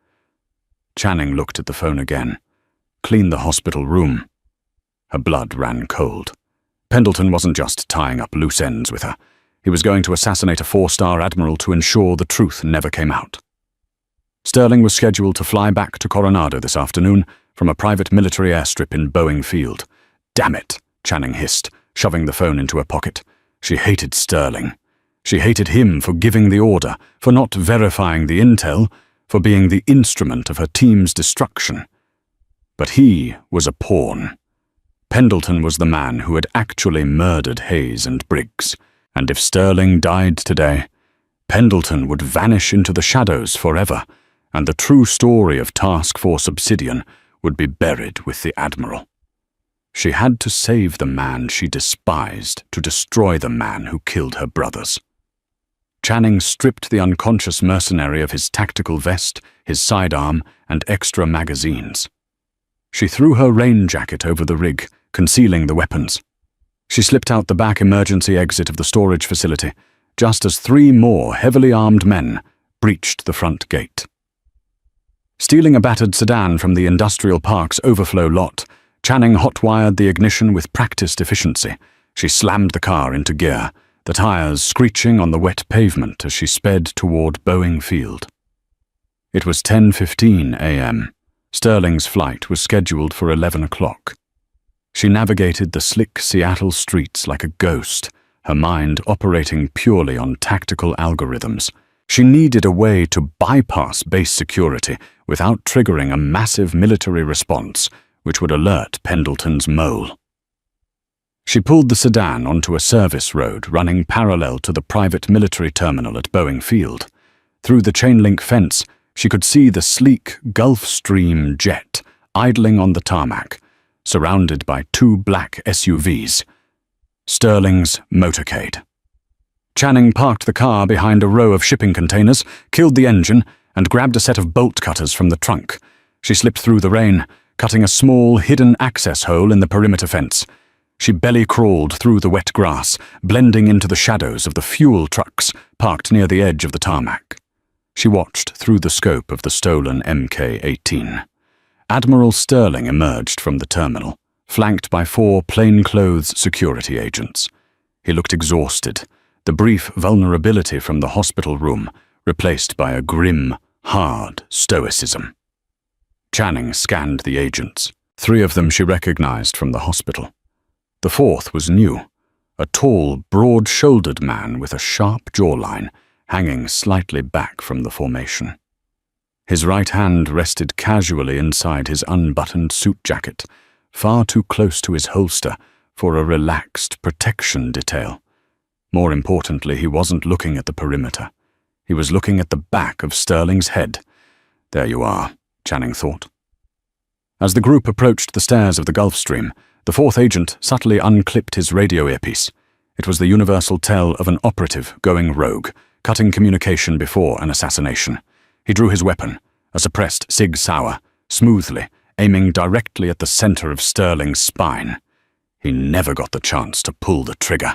Speaker 1: Channing looked at the phone again. Clean the hospital room. Her blood ran cold. Pendleton wasn't just tying up loose ends with her. He was going to assassinate a 4-star Admiral to ensure the truth never came out. Sterling was scheduled to fly back to Coronado this afternoon from a private military airstrip in Boeing Field. Damn it, Channing hissed, shoving the phone into her pocket. She hated Sterling. She hated him for giving the order, for not verifying the intel, for being the instrument of her team's destruction. But he was a pawn. Pendleton was the man who had actually murdered Hayes and Briggs, and if Sterling died today, Pendleton would vanish into the shadows forever, and the true story of Task Force Obsidian would be buried with the Admiral. She had to save the man she despised to destroy the man who killed her brothers. Channing stripped the unconscious mercenary of his tactical vest, his sidearm, and extra magazines. She threw her rain jacket over the rig, concealing the weapons. She slipped out the back emergency exit of the storage facility, just as 3 more heavily armed men breached the front gate. Stealing a battered sedan from the industrial park's overflow lot, Channing hot-wired the ignition with practiced efficiency. She slammed the car into gear, the tires screeching on the wet pavement as she sped toward Boeing Field. It was 10:15 a.m. Sterling's flight was scheduled for 11 o'clock. She navigated the slick Seattle streets like a ghost, her mind operating purely on tactical algorithms. She needed a way to bypass base security without triggering a massive military response which would alert Pendleton's mole. She pulled the sedan onto a service road running parallel to the private military terminal at Boeing Field. Through the chain-link fence, she could see the sleek Gulfstream jet idling on the tarmac, surrounded by 2 black SUVs. Sterling's motorcade. Channing parked the car behind a row of shipping containers, killed the engine, and grabbed a set of bolt cutters from the trunk. She slipped through the rain, cutting a small, hidden access hole in the perimeter fence. She belly-crawled through the wet grass, blending into the shadows of the fuel trucks parked near the edge of the tarmac. She watched through the scope of the stolen Mk-18. Admiral Sterling emerged from the terminal, flanked by 4 plainclothes security agents. He looked exhausted, the brief vulnerability from the hospital room replaced by a grim, hard stoicism. Channing scanned the agents. 3 of them she recognized from the hospital. The 4th was new, a tall, broad-shouldered man with a sharp jawline hanging slightly back from the formation. His right hand rested casually inside his unbuttoned suit jacket, far too close to his holster for a relaxed protection detail. More importantly, he wasn't looking at the perimeter. He was looking at the back of Sterling's head. There you are, Channing thought. As the group approached the stairs of the Gulfstream, the 4th agent subtly unclipped his radio earpiece. It was the universal tell of an operative going rogue, cutting communication before an assassination. He drew his weapon, a suppressed Sig Sauer, smoothly, aiming directly at the center of Sterling's spine. He never got the chance to pull the trigger.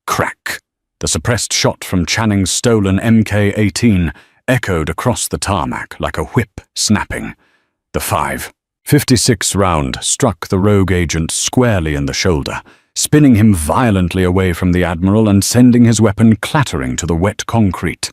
Speaker 1: Crack! The suppressed shot from Channing's stolen Mk-18 echoed across the tarmac like a whip snapping. The .556 round struck the rogue agent squarely in the shoulder, spinning him violently away from the Admiral and sending his weapon clattering to the wet concrete.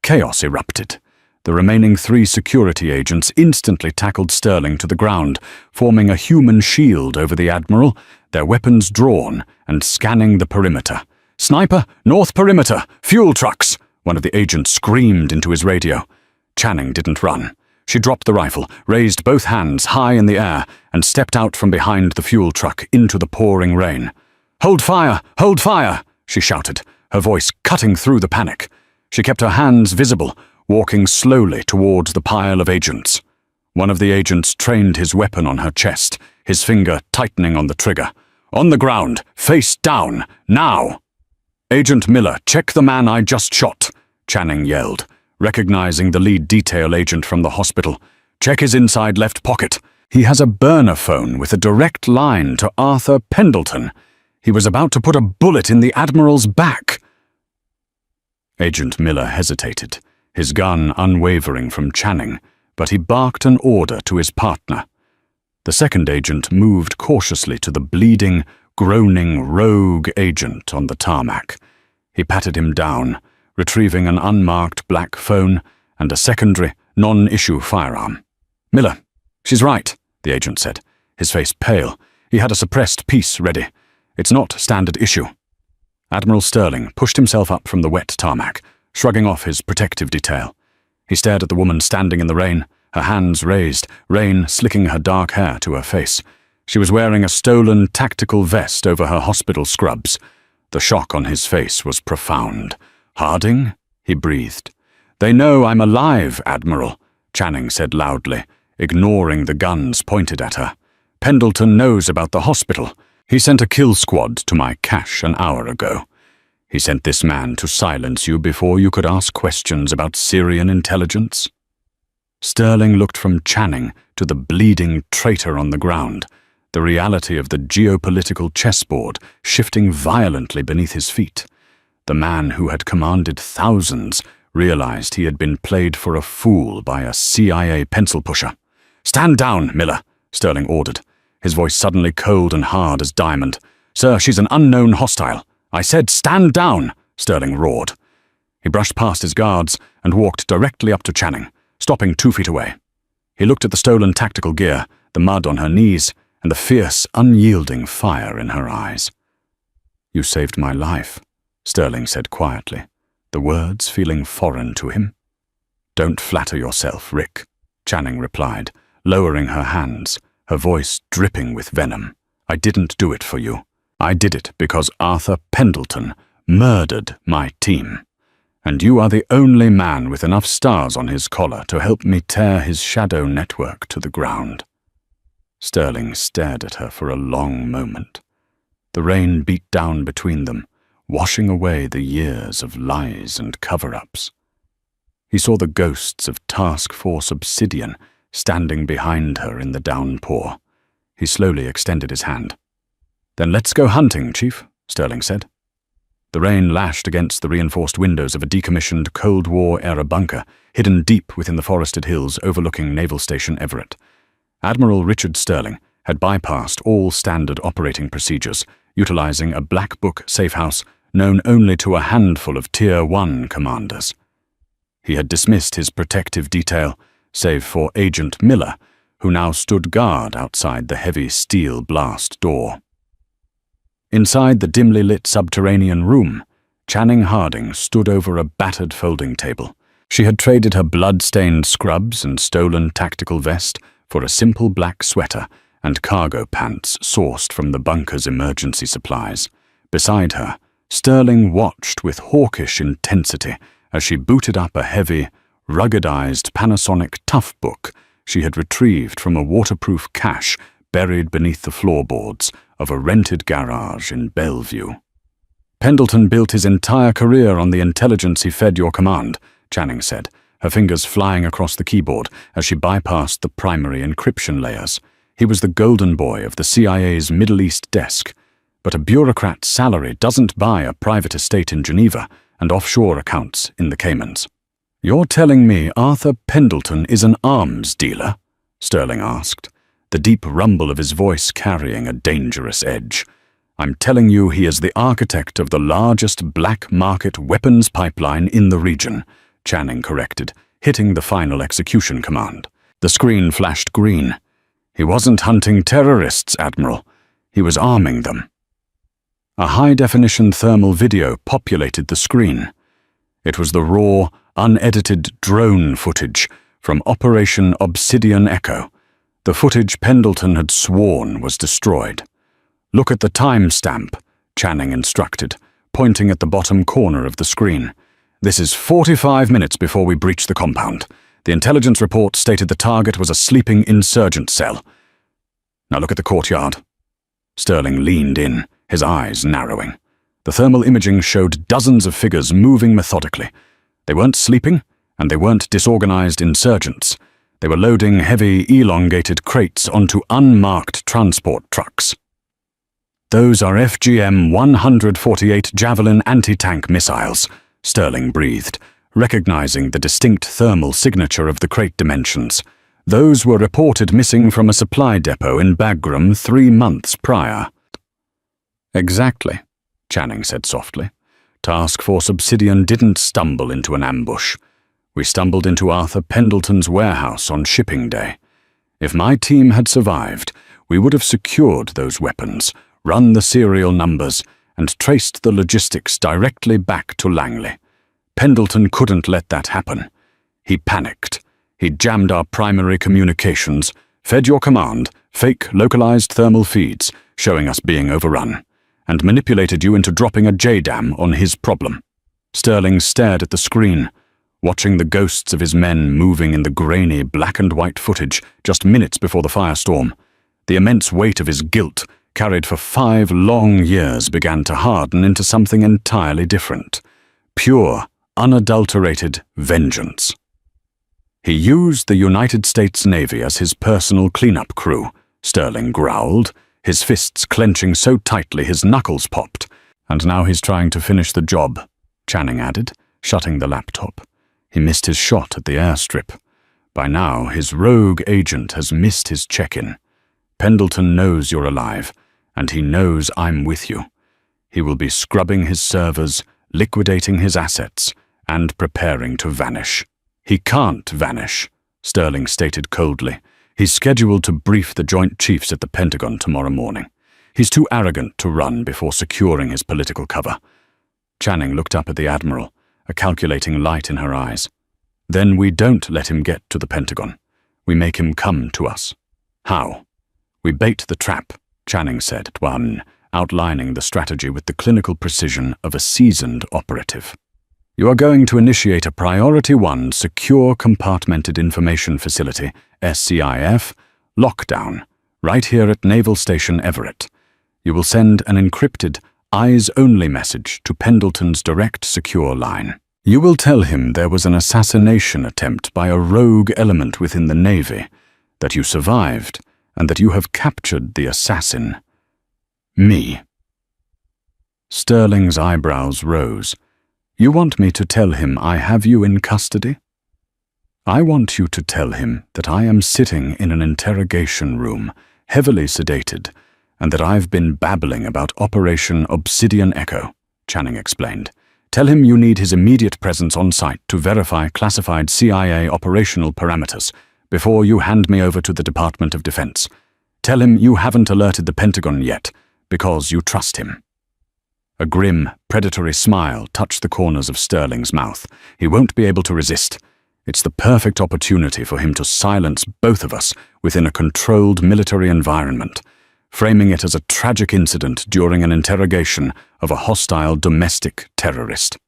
Speaker 1: Chaos erupted. The remaining 3 security agents instantly tackled Sterling to the ground, forming a human shield over the Admiral, their weapons drawn and scanning the perimeter. "Sniper, north perimeter, fuel trucks!" one of the agents screamed into his radio. Channing didn't run. She dropped the rifle, raised both hands high in the air, and stepped out from behind the fuel truck into the pouring rain. "Hold fire! Hold fire!" she shouted, her voice cutting through the panic. She kept her hands visible, walking slowly towards the pile of agents. One of the agents trained his weapon on her chest, his finger tightening on the trigger. "On the ground, face down, now!" "Agent Miller, check the man I just shot," Channing yelled, recognizing the lead detail agent from the hospital. "Check his inside left pocket. He has a burner phone with a direct line to Arthur Pendleton. He was about to put a bullet in the Admiral's back." Agent Miller hesitated, his gun unwavering from Channing, but he barked an order to his partner. The second agent moved cautiously to the bleeding, groaning rogue agent on the tarmac. He patted him down, retrieving an unmarked black phone and a secondary, non-issue firearm. "Miller, she's right," the agent said, his face pale. He had a suppressed piece ready. "It's not standard issue." Admiral Sterling pushed himself up from the wet tarmac, shrugging off his protective detail. He stared at the woman standing in the rain, her hands raised, rain slicking her dark hair to her face. She was wearing a stolen tactical vest over her hospital scrubs. The shock on his face was profound. "Harding?" he breathed. "They know I'm alive, Admiral," Channing said loudly, ignoring the guns pointed at her. "Pendleton knows about the hospital. He sent a kill squad to my cache an hour ago. He sent this man to silence you before you could ask questions about Syrian intelligence." Sterling looked from Channing to the bleeding traitor on the ground, the reality of the geopolitical chessboard shifting violently beneath his feet. The man who had commanded thousands realized he had been played for a fool by a CIA pencil pusher. "Stand down, Miller," Sterling ordered, his voice suddenly cold and hard as diamond. "Sir, she's an unknown hostile. I said stand down," Sterling roared. He brushed past his guards and walked directly up to Channing, stopping 2 feet away. He looked at the stolen tactical gear, the mud on her knees, and the fierce, unyielding fire in her eyes. "You saved my life," Sterling said quietly, the words feeling foreign to him. "Don't flatter yourself, Rick," Channing replied, lowering her hands, her voice dripping with venom. "I didn't do it for you. I did it because Arthur Pendleton murdered my team. And you are the only man with enough stars on his collar to help me tear his shadow network to the ground." Sterling stared at her for a long moment. The rain beat down between them, washing away the years of lies and cover-ups. He saw the ghosts of Task Force Obsidian standing behind her in the downpour. He slowly extended his hand. "Then let's go hunting, Chief," Sterling said. The rain lashed against the reinforced windows of a decommissioned Cold War-era bunker, hidden deep within the forested hills overlooking Naval Station Everett. Admiral Richard Sterling had bypassed all standard operating procedures, utilizing a black book safehouse known only to a handful of Tier 1 commanders. He had dismissed his protective detail, save for Agent Miller, who now stood guard outside the heavy steel blast door. Inside the dimly lit subterranean room, Channing Harding stood over a battered folding table. She had traded her blood-stained scrubs and stolen tactical vest for a simple black sweater and cargo pants sourced from the bunker's emergency supplies. Beside her, Sterling watched with hawkish intensity as she booted up a heavy, ruggedized Panasonic Toughbook she had retrieved from a waterproof cache buried beneath the floorboards of a rented garage in Bellevue. Pendleton built his entire career on the intelligence he fed your command, Channing said, her fingers flying across the keyboard as she bypassed the primary encryption layers. He was the golden boy of the CIA's Middle East desk, but a bureaucrat's salary doesn't buy a private estate in Geneva and offshore accounts in the Caymans. "You're telling me Arthur Pendleton is an arms dealer?" Sterling asked, the deep rumble of his voice carrying a dangerous edge. "I'm telling you he is the architect of the largest black market weapons pipeline in the region," Channing corrected, hitting the final execution command. The screen flashed green. "He wasn't hunting terrorists, Admiral. He was arming them." A high-definition thermal video populated the screen. It was the raw, unedited drone footage from Operation Obsidian Echo, the footage Pendleton had sworn was destroyed. "Look at the timestamp," Channing instructed, pointing at the bottom corner of the screen. "This is 45 minutes before we breached the compound. The intelligence report stated the target was a sleeping insurgent cell. Now look at the courtyard." Sterling leaned in, his eyes narrowing. The thermal imaging showed dozens of figures moving methodically. They weren't sleeping, and they weren't disorganized insurgents. They were loading heavy, elongated crates onto unmarked transport trucks. "Those are FGM-148 Javelin anti-tank missiles," Sterling breathed, recognizing the distinct thermal signature of the crate dimensions. "Those were reported missing from a supply depot in Bagram 3 months prior." "Exactly," Channing said softly. "Task Force Obsidian didn't stumble into an ambush. We stumbled into Arthur Pendleton's warehouse on shipping day. If my team had survived, we would have secured those weapons, run the serial numbers, and traced the logistics directly back to Langley. Pendleton couldn't let that happen. He panicked. He jammed our primary communications, fed your command fake localized thermal feeds, showing us being overrun, and manipulated you into dropping a JDAM on his problem." Sterling stared at the screen, watching the ghosts of his men moving in the grainy black and white footage just minutes before the firestorm. The immense weight of his guilt, carried for 5 long years, began to harden into something entirely different. Pure, unadulterated vengeance. "He used the United States Navy as his personal cleanup crew," Sterling growled, his fists clenching so tightly his knuckles popped. "And now he's trying to finish the job," Channing added, shutting the laptop. He missed his shot at the airstrip. By now, his rogue agent has missed his check-in. Pendleton knows you're alive, and he knows I'm with you. He will be scrubbing his servers, liquidating his assets, and preparing to vanish. "He can't vanish," Sterling stated coldly. "He's scheduled to brief the Joint Chiefs at the Pentagon tomorrow morning. He's too arrogant to run before securing his political cover." Channing looked up at the Admiral, a calculating light in her eyes. "Then we don't let him get to the Pentagon. We make him come to us." "How?" "We bait the trap," Channing said at one, outlining the strategy with the clinical precision of a seasoned operative. "You are going to initiate a Priority 1 Secure Compartmented Information Facility, SCIF, lockdown, right here at Naval Station Everett. You will send an encrypted, eyes-only message to Pendleton's direct secure line. You will tell him there was an assassination attempt by a rogue element within the Navy, that you survived, and that you have captured the assassin. Me." Sterling's eyebrows rose. "You want me to tell him I have you in custody?" "I want you to tell him that I am sitting in an interrogation room, heavily sedated, and that I've been babbling about Operation Obsidian Echo," Channing explained. "Tell him you need his immediate presence on site to verify classified CIA operational parameters before you hand me over to the Department of Defense. Tell him you haven't alerted the Pentagon yet, because you trust him." A grim, predatory smile touched the corners of Sterling's mouth. He won't be able to resist. It's the perfect opportunity for him to silence both of us within a controlled military environment, framing it as a tragic incident during an interrogation of a hostile domestic terrorist.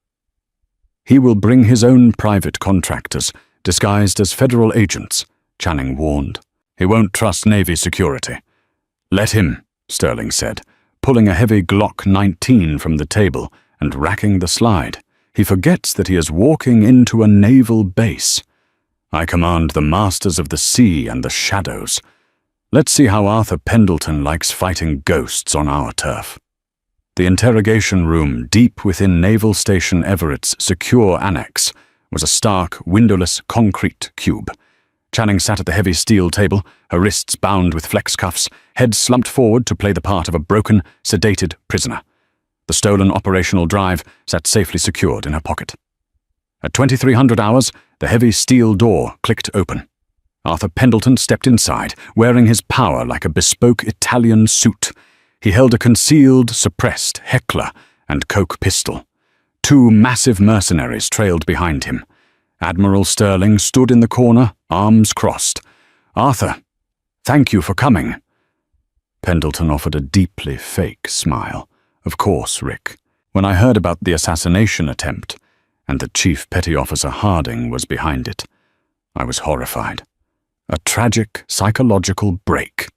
Speaker 1: "He will bring his own private contractors, disguised as federal agents," Channing warned. "He won't trust Navy security." "Let him," Sterling said, pulling a heavy Glock 19 from the table and racking the slide, he forgets that he is walking into a naval base. I command the masters of the sea and the shadows. Let's see how Arthur Pendleton likes fighting ghosts on our turf. The interrogation room, deep within Naval Station Everett's secure annex, was a stark, windowless concrete cube. Channing sat at the heavy steel table, her wrists bound with flex cuffs, head slumped forward to play the part of a broken, sedated prisoner. The stolen operational drive sat safely secured in her pocket. At 2300 hours, the heavy steel door clicked open. Arthur Pendleton stepped inside, wearing his power like a bespoke Italian suit. He held a concealed, suppressed Heckler and Coke pistol. 2 massive mercenaries trailed behind him. Admiral Sterling stood in the corner, arms crossed. "Arthur, thank you for coming." Pendleton offered a deeply fake smile. "Of course, Rick. When I heard about the assassination attempt, and that Chief Petty Officer Harding was behind it, I was horrified. A tragic psychological break."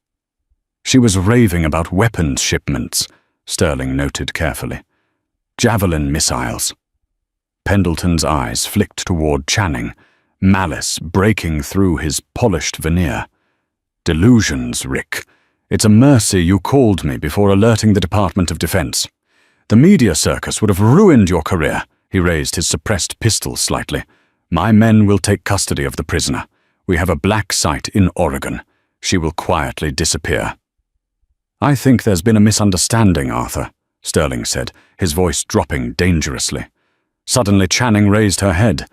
Speaker 1: "She was raving about weapons shipments," Sterling noted carefully. "Javelin missiles." Pendleton's eyes flicked toward Channing, malice breaking through his polished veneer. "Delusions, Rick. It's a mercy you called me before alerting the Department of Defense. The media circus would have ruined your career." He raised his suppressed pistol slightly. "My men will take custody of the prisoner. We have a black site in Oregon. She will quietly disappear." "I think there's been a misunderstanding, Arthur," Sterling said, his voice dropping dangerously. Suddenly Channing raised her head.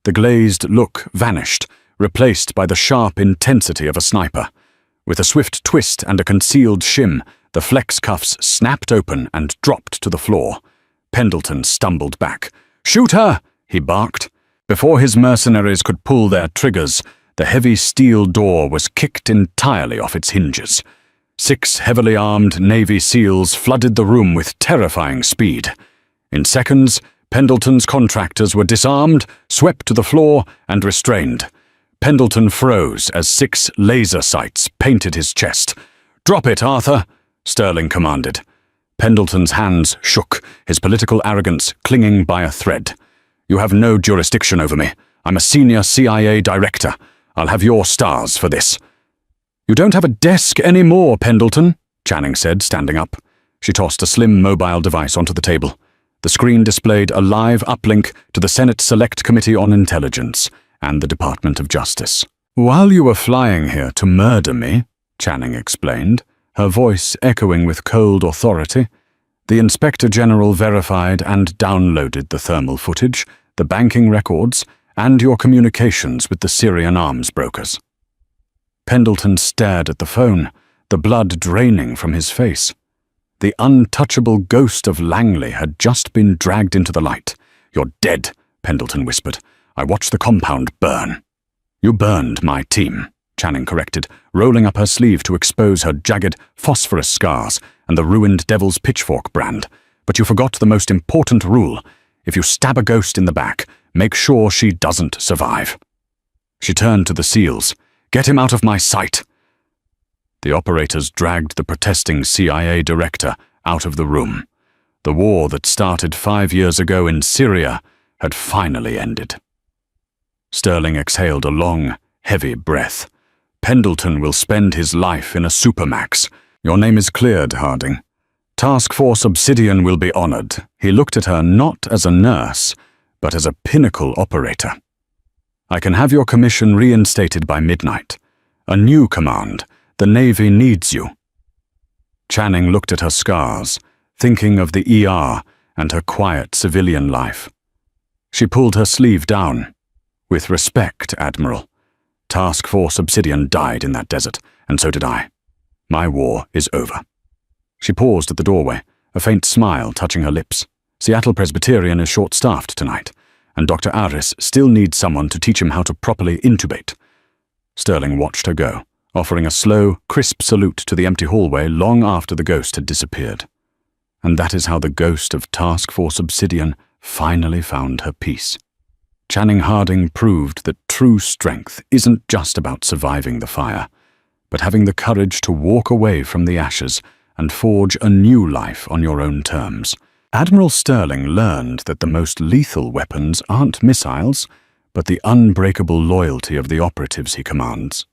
Speaker 1: The glazed look vanished, replaced by the sharp intensity of a sniper. With a swift twist and a concealed shim, the flex cuffs snapped open and dropped to the floor. Pendleton stumbled back. "Shoot her!" he barked. Before his mercenaries could pull their triggers, the heavy steel door was kicked entirely off its hinges. 6 heavily armed Navy SEALs flooded the room with terrifying speed. In seconds, Pendleton's contractors were disarmed, swept to the floor, and restrained. Pendleton froze as 6 laser sights painted his chest. "Drop it, Arthur," Sterling commanded. Pendleton's hands shook, his political arrogance clinging by a thread. "You have no jurisdiction over me. I'm a senior CIA director. I'll have your stars for this." "You don't have a desk anymore, Pendleton," Channing said, standing up. She tossed a slim mobile device onto the table. The screen displayed a live uplink to the Senate Select Committee on Intelligence and the Department of Justice. "While you were flying here to murder me," Channing explained, her voice echoing with cold authority, "the Inspector General verified and downloaded the thermal footage, the banking records, and your communications with the Syrian arms brokers." Pendleton stared at the phone, the blood draining from his face. The untouchable ghost of Langley had just been dragged into the light. "You're dead," Pendleton whispered. "I watched the compound burn." "You burned my team," Channing corrected, rolling up her sleeve to expose her jagged phosphorus scars and the ruined Devil's Pitchfork brand. "But you forgot the most important rule. If you stab a ghost in the back, make sure she doesn't survive." She turned to the SEALs. "Get him out of my sight." The operators dragged the protesting CIA director out of the room. The war that started 5 years ago in Syria had finally ended. Sterling exhaled a long, heavy breath. "Pendleton will spend his life in a supermax. Your name is cleared, Harding. Task Force Obsidian will be honored." He looked at her not as a nurse, but as a pinnacle operator. "I can have your commission reinstated by midnight. A new command. The Navy needs you." Channing looked at her scars, thinking of the ER and her quiet civilian life. She pulled her sleeve down. "With respect, Admiral. Task Force Obsidian died in that desert, and so did I. My war is over." She paused at the doorway, a faint smile touching her lips. "Seattle Presbyterian is short-staffed tonight, and Dr. Aris still needs someone to teach him how to properly intubate." Sterling watched her go, offering a slow, crisp salute to the empty hallway long after the ghost had disappeared. And that is how the ghost of Task Force Obsidian finally found her peace. Channing Harding proved that true strength isn't just about surviving the fire, but having the courage to walk away from the ashes and forge a new life on your own terms. Admiral Sterling learned that the most lethal weapons aren't missiles, but the unbreakable loyalty of the operatives he commands.